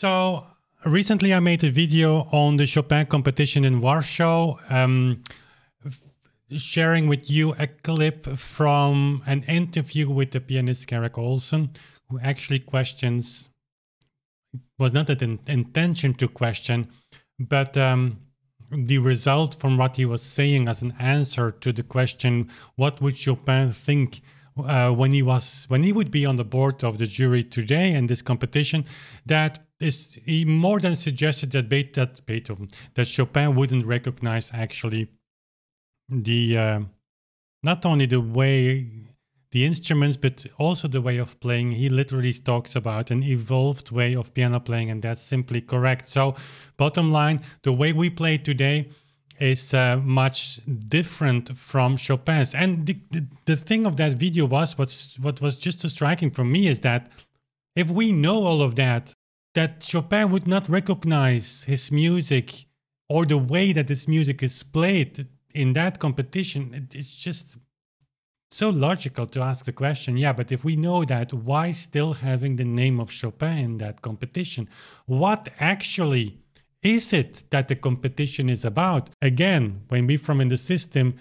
So recently I made a video on the Chopin competition in Warsaw, sharing with you a clip from an interview with the pianist Garrick Olson, who actually questions, was not an intention to question, but the result from what he was saying as an answer to the question, what would Chopin think when he would be on the board of the jury today in this competition, he more than suggested that Chopin wouldn't recognize actually the not only the way the instruments, but also the way of playing. He literally talks about an evolved way of piano playing, and that's simply correct. So bottom line, the way we play today is much different from Chopin's. And the thing of that video was, what was just so striking for me is that if we know all of that Chopin would not recognize his music or the way that his music is played in that competition, it's just so logical to ask the question, yeah, but if we know that, why still having the name of Chopin in that competition? What actually is it that the competition is about? Again, when we from in the system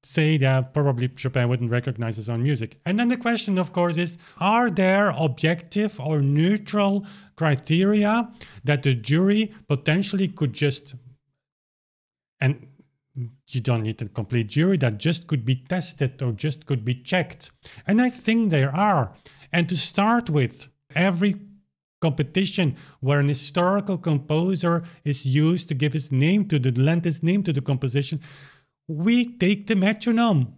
say that probably Chopin wouldn't recognize his own music. And then the question, of course, is, are there objective or neutral criteria that the jury potentially could just, and you don't need a complete jury, that just could be tested or just could be checked? And I think there are. And to start with, every competition where an historical composer is used to give his name to lend his name to the composition, we take the metronome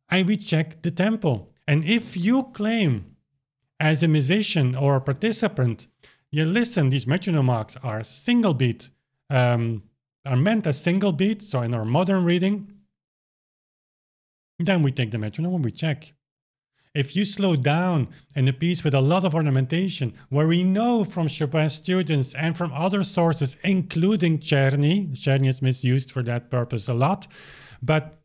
and we check the tempo. And if you claim as a musician or a participant, you listen, these metronome marks are single beat, are meant as single beat, so in our modern reading, then we take the metronome and we check. If you slow down in a piece with a lot of ornamentation, where we know from Chopin students and from other sources, including Czerny is misused for that purpose a lot, but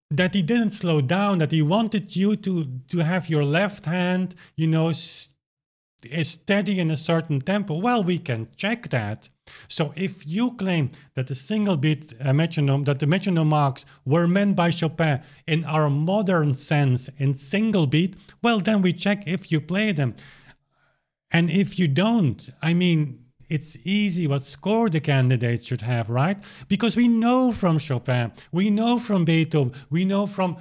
that he didn't slow down, that he wanted you to have your left hand, you know, is steady in a certain tempo, well, we can check that. So if you claim that the single beat metronome, that the metronome marks were meant by Chopin in our modern sense in single beat, well, then we check if you play them. And if you don't, I mean, it's easy what score the candidates should have, right? Because we know from Chopin, we know from Beethoven, we know from,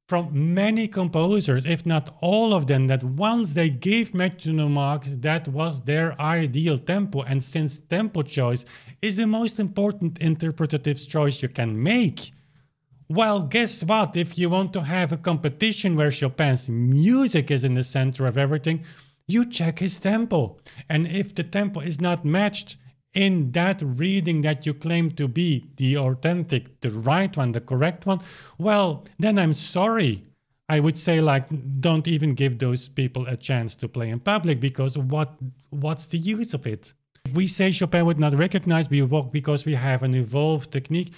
from many composers, if not all of them, that once they gave metronome marks, that was their ideal tempo. And since tempo choice is the most important interpretative choice you can make, well, guess what? If you want to have a competition where Chopin's music is in the center of everything, you check his tempo. And if the tempo is not matched in that reading that you claim to be the authentic, the right one, the correct one, well, then I'm sorry. I would say, like, don't even give those people a chance to play in public, because what's the use of it? If we say Chopin would not recognize because we have an evolved technique,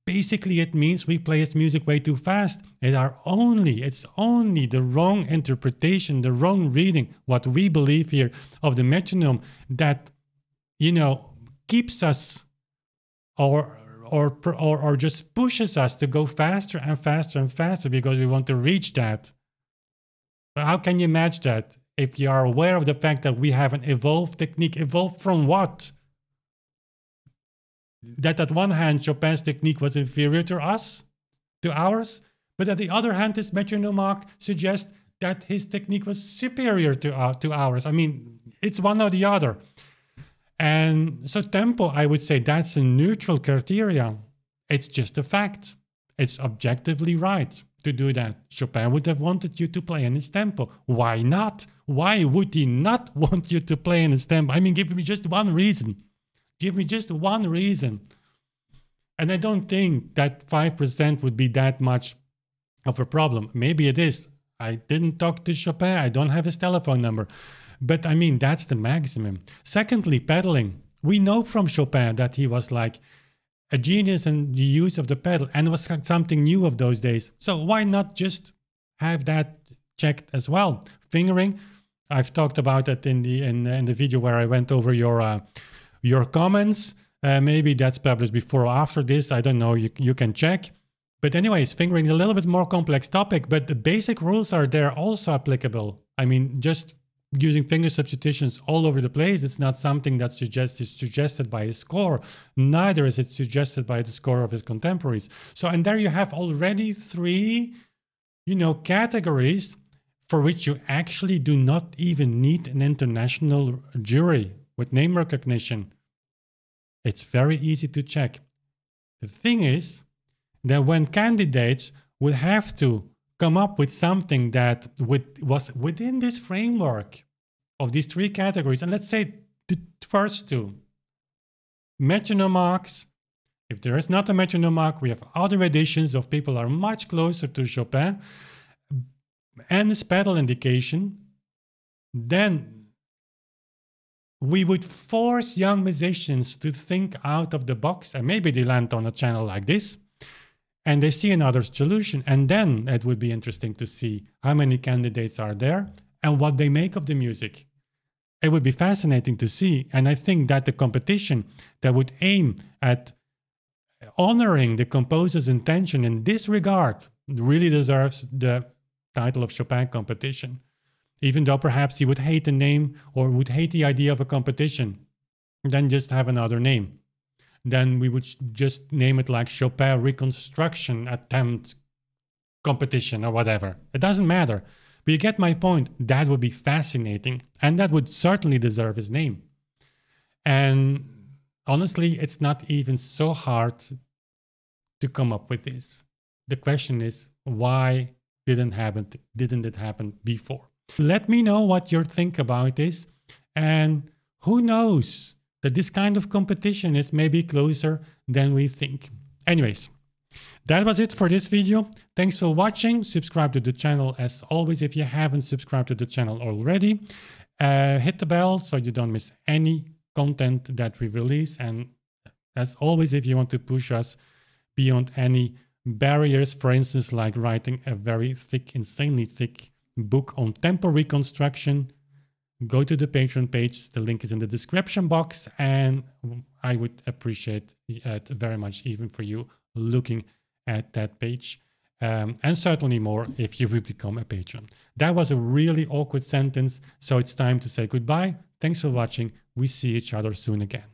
basically it means we play his music way too fast. It's only the wrong interpretation, the wrong reading, what we believe here of the metronome, that, you know, keeps us or just pushes us to go faster and faster and faster because we want to reach that. But how can you match that if you are aware of the fact that we have an evolved technique? Evolved from what? That at one hand, Chopin's technique was inferior to ours, but at the other hand, this metronome mark suggests that his technique was superior to ours. I mean, it's one or the other. And so tempo, I would say that's a neutral criteria. It's just a fact. It's objectively right to do that. Chopin would have wanted you to play in his tempo. Why not? Why would he not want you to play in his tempo? I mean, give me just one reason. Give me just one reason. And I don't think that 5% would be that much of a problem. Maybe it is. I didn't talk to Chopin. I don't have his telephone number. But I mean, that's the maximum. Secondly, pedaling. We know from Chopin that he was like a genius in the use of the pedal, and it was something new of those days. So why not just have that checked as well? Fingering, I've talked about it in the video where I went over your comments. Maybe that's published before or after this. I don't know. You can check. But anyways, fingering is a little bit more complex topic, but the basic rules are there also applicable. I mean, just using finger substitutions all over the place, it's not something that is suggested by his score. Neither is it suggested by the score of his contemporaries. So, and there you have already 3, categories for which you actually do not even need an international jury with name recognition. It's very easy to check. The thing is that when candidates would have to come up with something that was within this framework of these 3 categories, and let's say the first 2, metronome marks. If there is not a metronome mark, we have other editions of people are much closer to Chopin, and this pedal indication, then we would force young musicians to think out of the box, and maybe they land on a channel like this, and they see another solution. And then it would be interesting to see how many candidates are there and what they make of the music. It would be fascinating to see. And I think that the competition that would aim at honoring the composer's intention in this regard really deserves the title of Chopin competition. Even though perhaps you would hate the name or would hate the idea of a competition, then just have another name. Then we would just name it like Chopin Reconstruction Attempt Competition or whatever. It doesn't matter. But you get my point. That would be fascinating. And that would certainly deserve his name. And honestly, it's not even so hard to come up with this. The question is, why didn't it happen before? Let me know what you think about this. And who knows that this kind of competition is maybe closer than we think. Anyways, that was it for this video. Thanks for watching. Subscribe to the channel as always if you haven't subscribed to the channel already. Hit the bell so you don't miss any content that we release. And as always, if you want to push us beyond any barriers, for instance, like writing a very thick, insanely thick book on tempo reconstruction, go to the Patreon page. The link is in the description box, and I would appreciate it very much even for you looking at that page, and certainly more if you will become a patron. That was a really awkward sentence, so it's time to say goodbye. Thanks for watching. We see each other soon again.